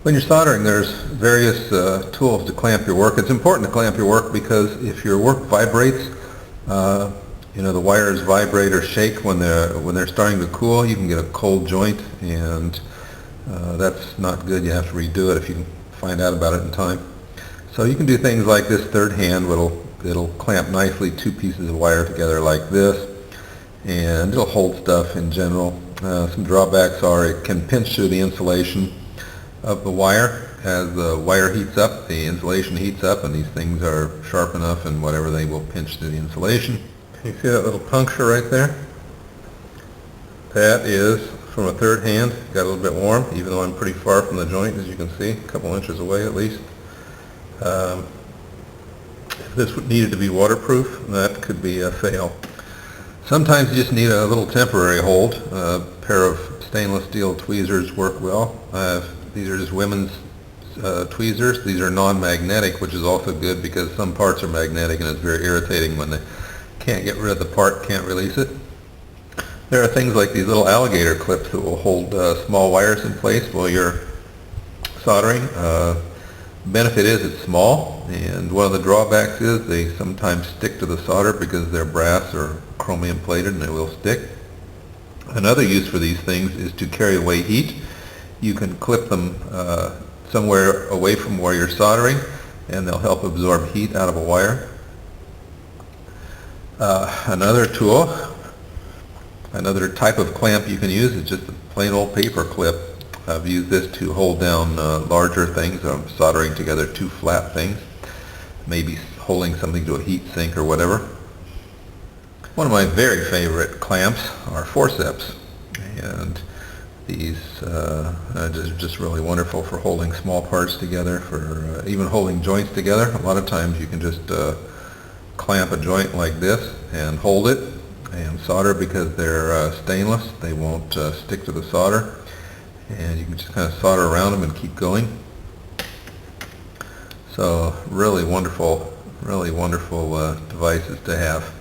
When you're soldering, there's various tools to clamp your work. It's important to clamp your work because if your work vibrates, the wires vibrate or shake when they're starting to cool. You can get a cold joint, and that's not good. You have to redo it if you can find out about it in time. So you can do things like this third hand. It'll clamp nicely two pieces of wire together like this, and it'll hold stuff in general. Some drawbacks are it can pinch through the insulation of the wire. As the wire heats up, the insulation heats up, and these things are sharp enough and whatever, they will pinch through the insulation. You see that little puncture right there? That is from a third hand. Got a little bit warm, even though I'm pretty far from the joint, as you can see, a couple inches away at least. If this needed to be waterproof, that could be a fail. Sometimes you just need a little temporary hold. A pair of stainless steel tweezers work well. These are just women's tweezers. These are non-magnetic, which is also good because some parts are magnetic and it's very irritating when they can't get rid of the part, can't release it. There are things like these little alligator clips that will hold small wires in place while you're soldering. Benefit is it's small, and one of the drawbacks is they sometimes stick to the solder because they're brass or chromium plated, and they will stick. Another use for these things is to carry away heat. You can clip them somewhere away from where you're soldering, and they'll help absorb heat out of a wire. Another tool, another type of clamp you can use is just a plain old paper clip. I've used this to hold down larger things. I'm soldering together two flat things, maybe holding something to a heat sink or whatever. One of my very favorite clamps are Forceps, and these are just really wonderful for holding small parts together, for even holding joints together. A lot of times you can just clamp a joint like this and hold it and solder because they're stainless. They won't stick to the solder, and you can just kind of solder around them and keep going. So really wonderful devices to have.